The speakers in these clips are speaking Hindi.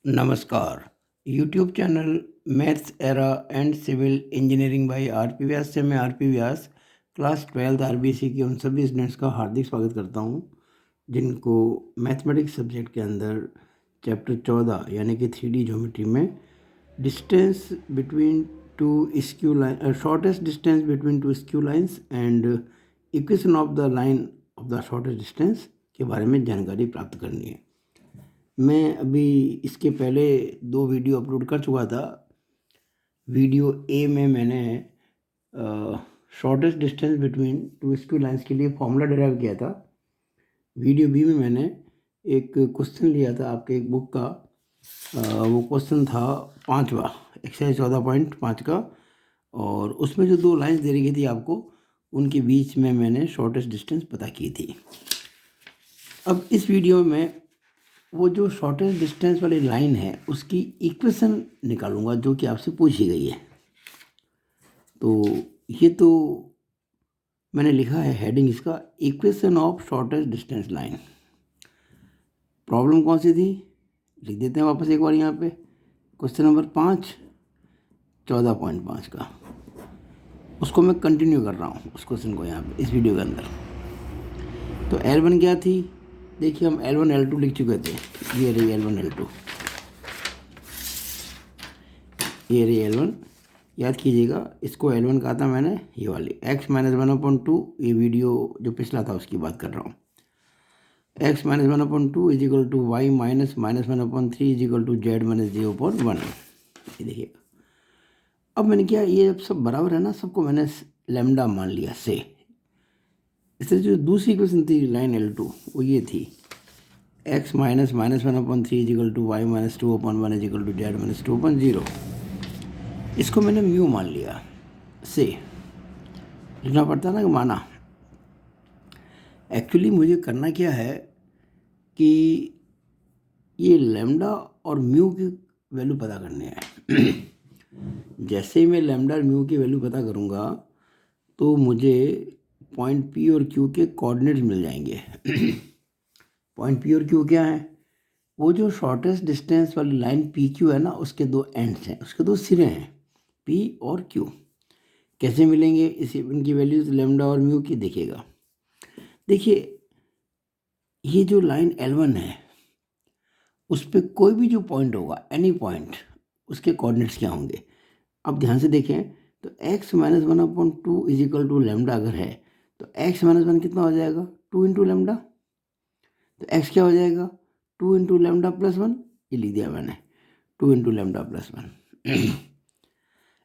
नमस्कार। YouTube channel maths era and civil engineering by RP Vyas से मैं आरपी व्यास क्लास 12th आरबीसी के उन सभी स्टूडेंट्स का हार्दिक स्वागत करता हूं जिनको मैथमेटिक्स सब्जेक्ट के अंदर चैप्टर 14 यानी कि 3D ज्योमेट्री में distance between two skew line shortest distance between two skew lines and equation of the line of the shortest distance के बारे में जानकारी प्राप्त करनी है। मैं अभी इसके पहले 2 वीडियो अपलोड कर चुका था। वीडियो ए में मैंने shortest distance between two skew lines के लिए फॉर्मूला डिराइव किया था। वीडियो बी में मैंने एक क्वेश्चन लिया था आपके एक बुक का। वो क्वेश्चन था 5वां एक्सरसाइज 14.5 का, और उसमें जो 2 लाइंस दे रखी थी आपको, उनके बीच में मैंने शॉर्टेस्ट डिस्टेंस पता की थी। अब इस वीडियो में वो जो शॉर्टेस्ट डिस्टेंस वाली लाइन है उसकी इक्वेशन निकालूंगा जो कि आपसे पूछी गई है। तो ये तो मैंने लिखा है हेडिंग इसका, equation of shortest distance line. Problem कौन सी थी लिख देते हैं वापस एक बार यहाँ पे। क्वेश्चन नंबर 5 14.5 का, उसको मैं कंटिन्यू कर रहा हूँ उस क्वेश्चन को यहाँ पे इस वीडियो के अंदर। तो L1 क्या थी, देखिए हम L1 L2 लिख चुके थे। ये रही L1 L2, ये रही L1, याद कीजिएगा। इसको L1 कहा था मैंने, ये वाली x माइनस 1/2। ये वीडियो जो पिछला था उसकी बात कर रहा हूँ। x minus 1/2 is equal to Y minus 1/3 is equal to Z minus 0.1। ये देखिएगा। अब मैंने क्या, ये जब सब बराबर है ना, सबको मैंने लेमडा मान लिया से। इससे जो दूसरी क्वेश्चन थी लाइन L2, वो ये थी x minus 1/3 is equal to Y minus 2/1 is equal to Z minus 2.0। इसको मैंने म्यू मान लिया से। लिखना पड़ता है ना कि माना। एक्चुअली मुझे करना क्या है कि ये लेमडा और म्यू की वैल्यू पता करनी है। जैसे ही मैं लेमडा और म्यू की वैल्यू पता करूँगा तो मुझे पॉइंट पी और क्यू के कोऑर्डिनेट्स मिल जाएंगे। पॉइंट पी और क्यू क्या है, वो जो शॉर्टेस्ट डिस्टेंस वाली लाइन पी क्यू है ना, उसके 2 एंड्स हैं, उसके 2 सिरे हैं, पी और क्यू। कैसे मिलेंगे इस इनकी वैल्यूज लेमडा और म्यू की, देखिएगा। देखिए ये जो लाइन L1 है उस पर कोई भी जो पॉइंट होगा, एनी पॉइंट, उसके कोऑर्डिनेट्स क्या होंगे। अब ध्यान से देखें तो x minus 1/2 is equal to lambda अगर है तो x माइनस 1 कितना हो जाएगा, 2 इंटू लेमडा। तो x क्या हो जाएगा, 2 इंटू लेमडा प्लस 1। ये लिख दिया मैंने, 2 इंटू लेमडा प्लस 1।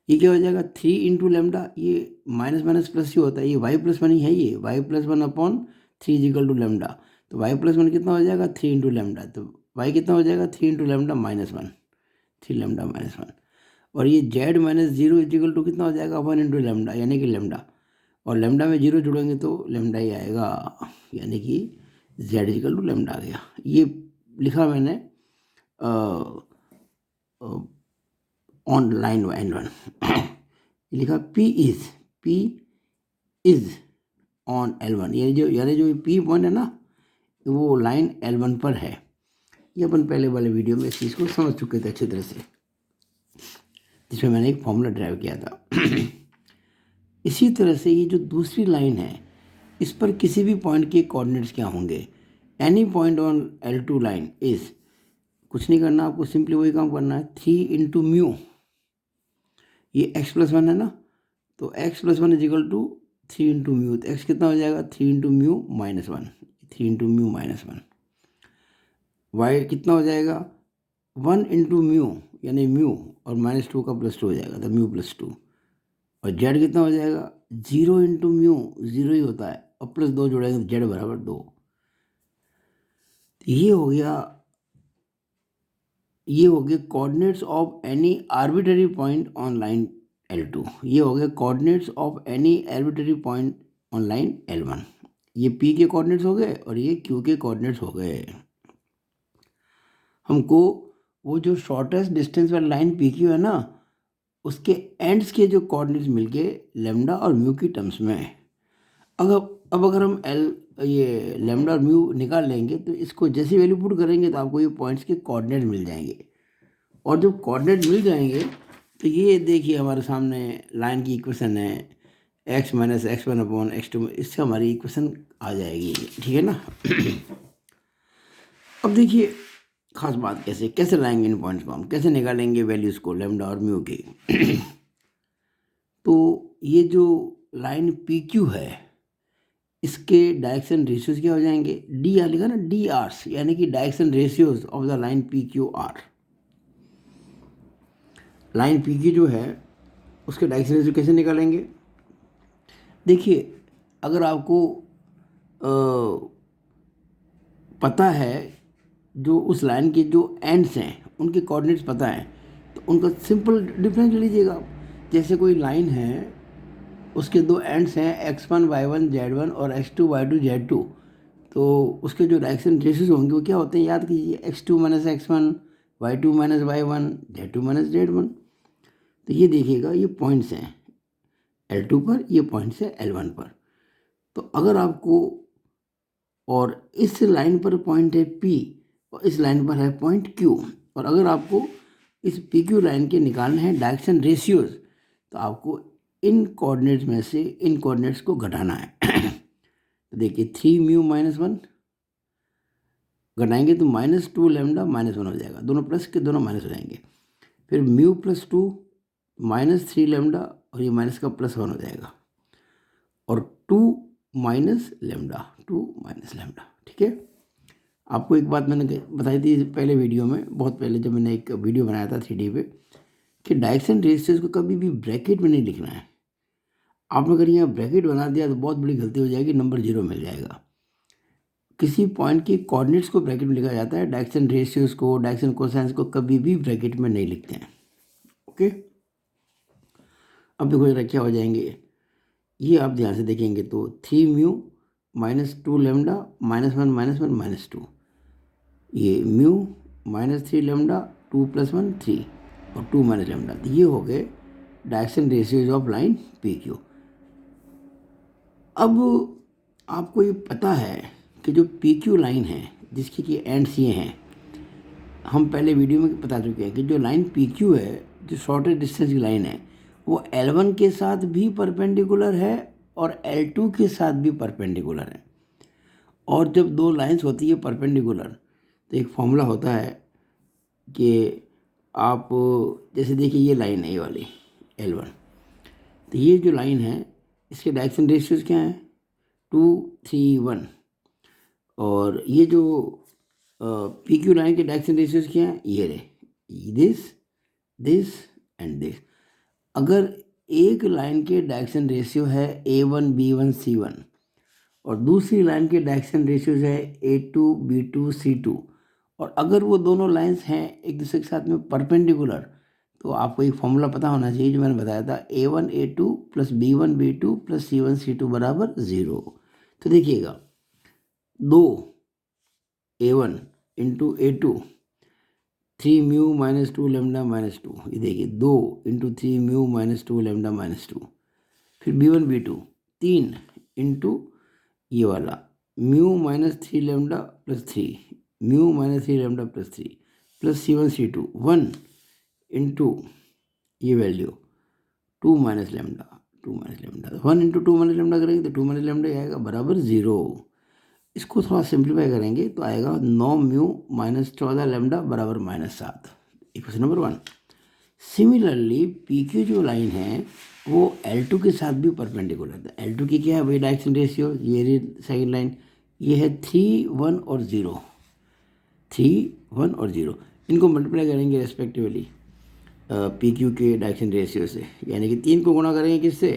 ये क्या हो जाएगा, 3 इंटू लेमडा। ये माइनस माइनस प्लस ही होता है, ये वाई प्लस 1 ही है, ये Y plus 1/3 is equal to lambda. तो वाई प्लस 1 कितना हो जाएगा, 3 इंटू लेमडा। तो वाई कितना हो जाएगा, 3 into lambda minus 1, 3 lambda minus 1। और ये जेड माइनस 0 इजिकल टू कितना हो जाएगा, 1 इंटू लेमडा, यानी कि लेमडा। और लेमडा में 0 जुड़ेंगे तो लेमडा ही आएगा, यानी कि जेड इजिकल टू लेमडा आ गया। ये लिखा मैंने ऑन लाइन L1। लिखा P इज ऑन L1। यानी जो P पॉइंट है ना, वो लाइन L1 पर है। ये अपन पहले वाले वीडियो में इस चीज़ को समझ चुके थे अच्छी तरह से, जिसमें मैंने एक फॉर्मूला ड्राइव किया था। इसी तरह से ये जो दूसरी लाइन है, इस पर किसी भी पॉइंट के कोऑर्डिनेट्स क्या होंगे। Any point on L2 line is, कुछ नहीं करना आपको, सिंपली वही काम करना है, 3 इंटू म्यू। ये x प्लस 1 है ना, तो x plus 1 is equal to 3 into mu. तो x कितना हो जाएगा, 3 into mu minus 1, 3 into mu minus 1। y कितना हो जाएगा, 1 इंटू म्यू यानी म्यू और माइनस 2 का प्लस 2 हो जाएगा, तो म्यू प्लस 2। और z कितना हो जाएगा, 0 इंटू म्यू, 0 ही होता है, और प्लस 2 जोड़ेंगे तो z बराबर 2। ये हो गया coordinates of any arbitrary point on line L2। ये हो गया coordinates of any arbitrary point on line L1। ये P के कोऑर्डिनेट्स हो गए और ये Q के कोऑर्डिनेट्स हो गए। हमको वो जो शॉर्टेस्ट डिस्टेंस वाली लाइन PQ है ना, उसके एंड्स के जो कोऑर्डिनेट्स मिलके लेमडा और म्यू की टर्म्स में। अगर हम ये लेमडा और म्यू निकाल लेंगे तो इसको जैसी वैल्यू पुट करेंगे तो आपको ये पॉइंट्स के कोऑर्डिनेट मिल जाएंगे। और जब कोऑर्डिनेट मिल जाएंगे तो ये देखिए हमारे सामने लाइन की इक्वेशन है x minus X one upon X two, इससे हमारी इक्वेशन आ जाएगी, ठीक है ना। अब देखिए खास बात कैसे कैसे लाएंगे इन पॉइंट्स को, हम कैसे निकालेंगे वैल्यूज़ को लेमडा और म्यू के। तो ये जो लाइन पी क्यू है इसके डायरेक्शन रेशियोज क्या हो जाएंगे, डी आर लिखा ना, डी आर्स, यानी कि direction ratios of the line P Q R. Line P Q जो है उसके डायरेक्शन रेशियो कैसे निकालेंगे। देखिए अगर आपको पता है जो उस लाइन के जो एंड्स हैं उनके कोऑर्डिनेट्स पता है तो उनका सिंपल डिफरेंस ले लीजिएगा। जैसे कोई लाइन है उसके दो एंड्स हैं x1 y1 z1 और x2 y2 z2, तो उसके जो डायरेक्शन रेशियोज होंगे वो क्या होते हैं याद कीजिए, x2 minus x1, y2 minus y1, z2 minus z1। तो ये देखिएगा ये पॉइंट्स हैं L2 पर, ये पॉइंट्स है L1 पर। तो अगर आपको, और इस लाइन पर पॉइंट है P और इस लाइन पर है पॉइंट Q, और अगर आपको इस PQ लाइन के निकालने हैं डायरेक्शन रेशियोज तो आपको इन कोऑर्डिनेट्स में से इन कोऑर्डिनेट्स को घटाना है। तो देखिए 3 म्यू माइनस वन घटाएंगे तो -2 लेमडा -1 हो जाएगा, दोनों प्लस के दोनों माइनस हो जाएंगे। फिर म्यू प्लस 2 -3 लेमडा और ये माइनस का +1 हो जाएगा, और 2 माइनस लेमडा, 2 माइनस लेमडा, ठीक है। आपको एक बात मैंने बताई थी पहले वीडियो में, बहुत पहले जब मैंने एक वीडियो बनाया था 3D पे, कि डायरेक्शन रेशियोज को कभी भी ब्रैकेट में नहीं लिखना है। आपने अगर यहाँ ब्रैकेट बना दिया तो बहुत बड़ी गलती हो जाएगी, नंबर 0 मिल जाएगा। किसी पॉइंट के कोऑर्डिनेट्स को ब्रैकेट में लिखा जाता है, डायरेक्शन रेशियोज को, डायरेक्शन कोसाइंस को कभी भी ब्रैकेट में नहीं लिखते हैं। ओके, अब देखो जरा क्या हो जाएंगे, ये आप ध्यान से देखेंगे तो 3 म्यू -2 लेमडा -1 -2, ये म्यू -3 लेमडा 2 + 1 3 और 2 माइनस लेमडा, तो ये हो गए direction ratios of line P Q. अब आपको ये पता है कि जो पी क्यू लाइन है जिसकी कि एंड्स ये हैं, हम पहले वीडियो में बता चुके हैं कि जो लाइन पी क्यू है, जो शॉर्टेस्ट डिस्टेंस की लाइन है, वो L1 के साथ भी परपेंडिकुलर है और L2 के साथ भी परपेंडिकुलर है। और जब दो लाइंस होती है परपेंडिकुलर तो एक फॉर्मूला होता है कि आप जैसे देखिए ये लाइन है ये वाली L1, तो ये जो लाइन है इसके डायरेक्शन रेशियोज क्या हैं, 2 3 1, और ये जो पी क्यू लाइन के डायरेक्शन रेशियोज क्या हैं, ये रहे दिस दिस एंड दिस। अगर एक लाइन के डायरेक्शन रेशियो है A1 B1 C1 और दूसरी लाइन के डायरेक्शन रेशियोज है A2 B2 C2, और अगर वो दोनों लाइंस हैं एक दूसरे के साथ में परपेंडिकुलर, तो आपको एक फॉर्मूला पता होना चाहिए जो मैंने बताया था, A1 A2 + B1 B2 + C1 C2 बराबर 0। तो देखिएगा 2 A1 × A2 3 म्यू -2 लेमडा -2, ये देखिए 2 × 3 म्यू -2 लेमडा -2, फिर B1 B2 3 × ये वाला mu -3 lambda +3 mu -3 lambda +3 plus C1 C2 1 × ये value 2 minus lambda 1 × 2 minus lambda करेंगे तो 2 माइनस लेमडा आएगा बराबर 0। इसको थोड़ा सिंप्लीफाई करेंगे तो आएगा 9 म्यू -14 लेमडा बराबर -7, equation number 1। Similarly P Q जो लाइन है वो L2 के साथ भी परपेंडिकुलर है। L2 की क्या है वही डायरेक्शन रेशियो, ये रही सेकेंड लाइन, ये है 3 1 और 0, 3 1 और 0, इनको मल्टीप्लाई करेंगे रेस्पेक्टिवली पी क्यू के डायरेक्शन रेशियो से, यानी कि 3 को गुणा करेंगे किससे,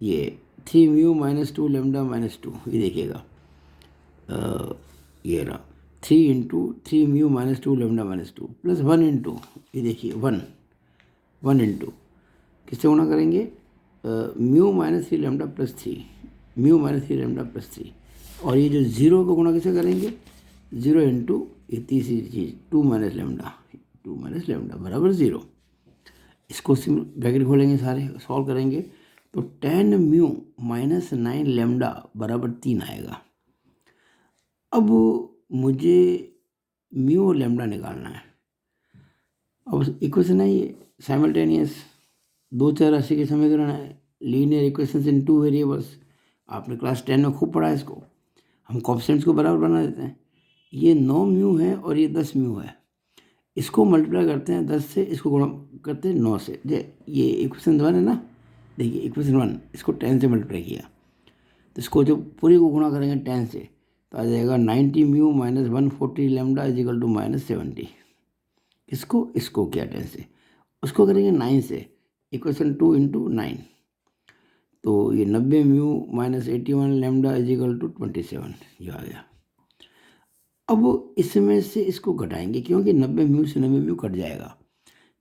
ये 3 म्यू -2 लेमडा -2, ये देखिएगा ये रहा 3 × 3 म्यू -2 लेमडा -2 प्लस 1 × ये देखिए 1 × किससे गुणा करेंगे, म्यू -3 लेमडा +3 म्यू -3 लेमडा +3, और ये जो 0 को गुणा किससे करेंगे, 0 × ये तीसरी चीज़ 2 माइनस लेमडा बराबर 0। इसको ब्रैकेट खोलेंगे, सारे सॉल्व करेंगे तो 10 म्यू -9 लेमडा बराबर 3 आएगा। अब मुझे म्यू और लेमडा निकालना है। अब इक्वेशन है ये साइमल्टेनियस, दो चर राशि के समीकरण है, लीनियर इक्वेशंस इन टू वेरिएबल्स। आपने क्लास 10 में खूब पढ़ा है इसको। हम कोएफिशिएंट्स को बराबर बना देते हैं। ये 9 म्यू है और ये 10 म्यू है। इसको मल्टीप्लाई करते हैं 10 से, इसको गुणा करते हैं 9 से। ये इक्वेशन 1 है ना, देखिए इक्वेशन 1, इसको 10 से मल्टीप्लाई किया तो इसको जो पूरी को गुणा करेंगे 10 से तो आ जाएगा 90 mu minus 140 lambda is equal to -70। इसको किया 10 से, उसको करेंगे 9 से, इक्वेशन 2 इंटू 9, तो ये 90 mu minus 81 lambda is equal to 27, ये आ गया। अब इसमें से इसको घटाएंगे क्योंकि 90 म्यू से 90 म्यू कट जाएगा।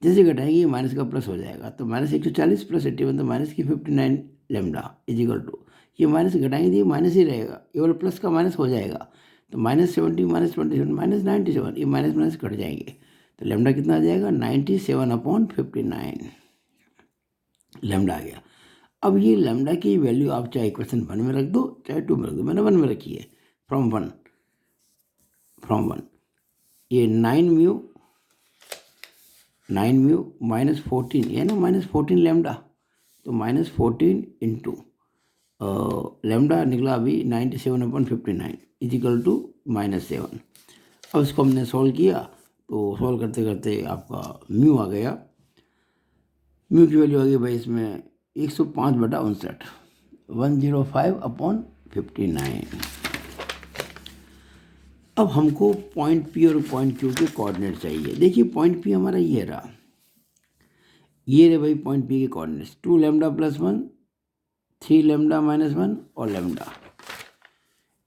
जैसे घटाएंगे ये माइनस का प्लस हो जाएगा, तो -140 प्लस 81 तो माइनस की 59 लैम्डा इज इक्वल टू, ये माइनस घटाएंगे तो ये माइनस ही रहेगा, ये वाला प्लस का माइनस हो जाएगा, तो -70 -27 -97, ये माइनस माइनस कट जाएंगे, तो लैम्डा कितना आ जाएगा 97/59 लैम्डा आ गया। अब ये लैम्डा की वैल्यू आप चाहे इक्वेशन 1 में रख दो चाहे 2 में रख दो, मैंने 1 में रखी है, फ्रॉम वन ये 9 म्यू माइनस 14, ये ना -14 लैम्डा, तो -14 इंटू लैम्डा निकला अभी 97/59 इज इक्वल टू -7। अब इसको हमने सॉल्व किया, तो सॉल्व करते करते आपका म्यू आ गया। म्यू की वैल्यू आ गई भाई इसमें 105/59, 105/59। अब हमको पॉइंट पी और पॉइंट क्यू के कोऑर्डिनेट चाहिए। देखिए पॉइंट पी हमारा ये रहा, ये रहे भाई पॉइंट पी के coordinates, 2 lambda plus 1, 3 lambda minus 1 और लैम्डा,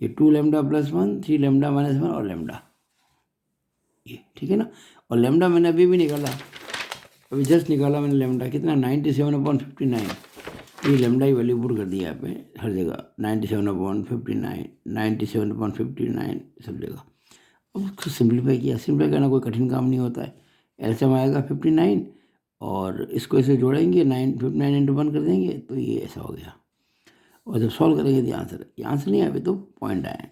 ये 2 लैम्डा प्लस 1, 3 लैम्डा माइनस 1 और लैम्डा, ये ठीक है ना। और लैम्डा मैंने अभी भी निकाला, अभी जस्ट निकाला मैंने लैम्डा, कितना 97/59, ये लैम्डा ही वैल्यू पुट कर दिया यहाँ पे हर जगह, 97/59, 97/59 सब जगह। अब उसको सिंप्लीफाई किया, सिंप्लीफाई करना कोई कठिन काम नहीं होता है। एलसीएम आएगा 59 और इसको ऐसे जोड़ेंगे 59 इंटू 1 कर देंगे तो ये ऐसा हो गया। और जब सॉल्व करेंगे तो आंसर नहीं आए तो पॉइंट आए।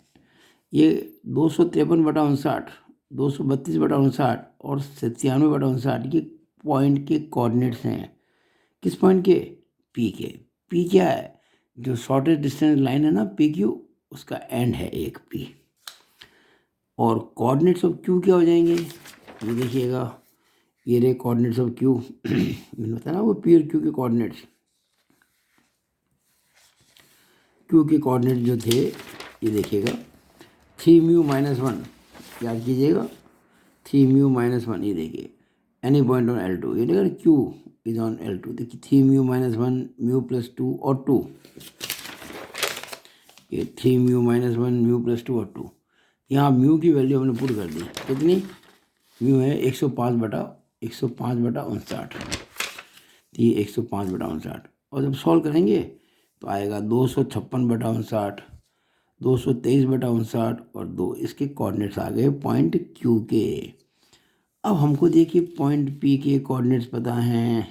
ये 253/59, 232/59 और 97/59 ये पॉइंट के कोऑर्डिनेट्स हैं। किस पॉइंट के? पी के। पी क्या है? जो शॉर्टेस्ट डिस्टेंस लाइन है ना पी क्यू, उसका एंड है एक पी। और कोऑर्डिनेट्स ऑफ क्यू क्या हो जाएंगे? ये देखिएगा, ये रहे कोऑर्डिनेट्स ऑफ क्यू। मैंने बताया ना वो पी और क्यू के कोऑर्डिनेट्स। क्यू के कोऑर्डिनेट जो थे ये देखिएगा 3 म्यू माइनस 1, याद कीजिएगा 3 म्यू माइनस 1, ये देखिए एनी पॉइंट ऑन L2, ये देखिए क्यू इज ऑन L2, देखिए 3 म्यू माइनस 1, म्यू प्लस 2 और 2, ये 3 म्यू माइनस 1, म्यू प्लस 2 और 2। यहाँ म्यू की वैल्यू हमने पुट कर दी, कितनी? म्यू है 105/59, ये 105/59। और जब सॉल्व करेंगे तो आएगा 256/59, 223/59 और 2, इसके कोऑर्डिनेट्स आ गए पॉइंट क्यू के। अब हमको देखिए पॉइंट पी के कोऑर्डिनेट्स पता हैं,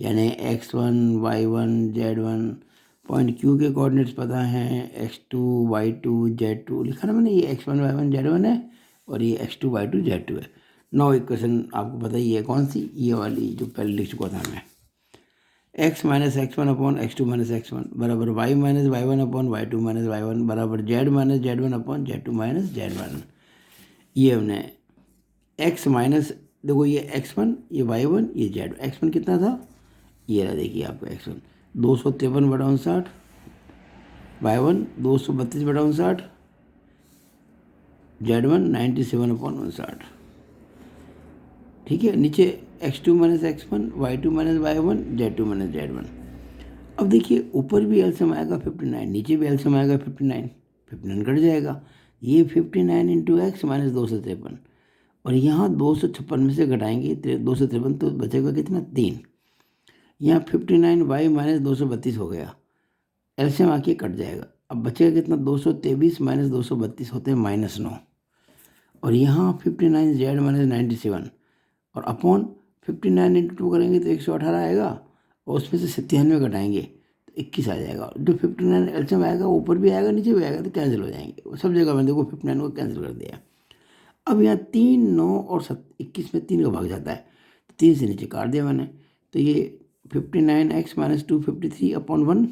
यानी x1, y1, z1। Point Q के कोऑर्डिनेट्स पता हैं, x2, y2, z2 लिखा ना मैंने, ये x1, y1, z1 है और ये x2, y2, z2 है। 9 इक्वेशन आपको पता ही है कौन सी, ये वाली जो पहले लिख चुका था मैं, x minus x1/x2 minus x1 बराबर y minus y1/y2 minus y1 बराबर z minus z1/z2 minus z1। ये हमने x माइनस, देखो ये x1, ये y1, ये z। x1 कितना था? ये रहा, देखिए आपका x1 253/59, y1 232/59, z1 97/59, ठीक है। नीचे x2 minus x1, y2 minus y1, z2 minus z1। अब देखिए ऊपर भी एलसीएम आएगा 59, नीचे भी एलसीएम आएगा 59 कट जाएगा। ये 59 इंटू एक्स माइनस 253, और यहाँ 256 में से घटाएंगे 253 तो बचेगा कितना? 3। यहाँ 59 वाई माइनस 232 हो गया, एलसीएम आके कट जाएगा। अब बचेगा कितना? 223 माइनस 232 होते हैं -9, और यहाँ 59 जेड माइनस 97 और अपॉन 59 इंटू 2 करेंगे तो 118 आएगा, और उसमें से 97 घटाएंगे तो 21 आ जाएगा। जो 59 एलसीएम आएगा ऊपर भी आएगा नीचे भी आएगा तो कैंसिल हो जाएंगे सब जगह। मैंने देखो 59 को कैंसिल कर दिया। अब यहाँ 3, 9 और 21 में 3 का भाग जाता है, 3 से नीचे काट दिया मैंने, तो ये 59x माइनस 253/1,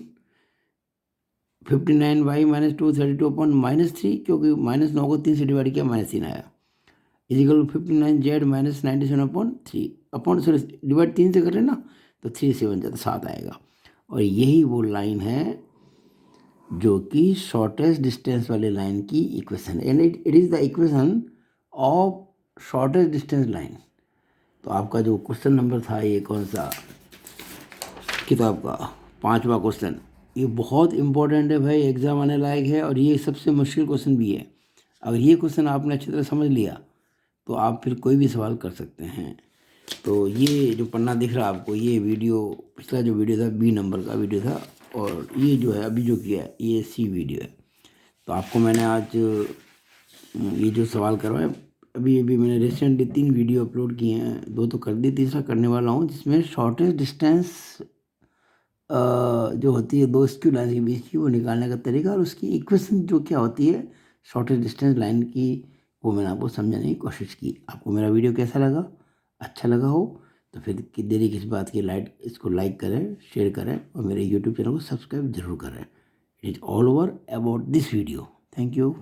59y माइनस 232/-3, क्योंकि -9 को 3 से डिवाइड किया -3 आया, इजिकल 59z माइनस 97/3 डिवाइड 3 से करें ना तो 3 से बन जाता 7 आएगा। और यही वो लाइन है जो कि शॉर्टेस्ट डिस्टेंस वाले लाइन की इक्वेशन है, and it is the equation of shortest distance line. तो आपका जो क्वेश्चन नंबर था, ये कौन सा किताब का 5वां क्वेश्चन, ये बहुत इंपॉर्टेंट है भाई, एग्ज़ाम आने लायक है, और ये सबसे मुश्किल क्वेश्चन भी है। अगर ये क्वेश्चन आपने अच्छी तरह समझ लिया तो आप फिर कोई भी सवाल कर सकते हैं। तो ये जो पन्ना दिख रहा है आपको, ये वीडियो, पिछला जो वीडियो था B नंबर का वीडियो था, और ये जो है अभी जो किया है ये C वीडियो है। तो आपको मैंने आज ये जो सवाल करवाए, अभी मैंने रिसेंटली 3 वीडियो अपलोड किए हैं, 2 तो कर दी, तीसरा करने वाला हूँ, जिसमें शॉर्टेस्ट डिस्टेंस जो होती है 2 स्क्यू लाइन के बीच की, वो निकालने का तरीका, और उसकी इक्वेशन जो क्या होती है शॉर्टेस्ट डिस्टेंस लाइन की, वो मैंने आपको समझाने की कोशिश की। आपको मेरा वीडियो कैसा लगा? अच्छा लगा हो तो फिर देरी किस बात की, इसको लाइक करें, शेयर करें, और मेरे यूट्यूब चैनल को सब्सक्राइब जरूर करें। It is all over about this video. Thank you.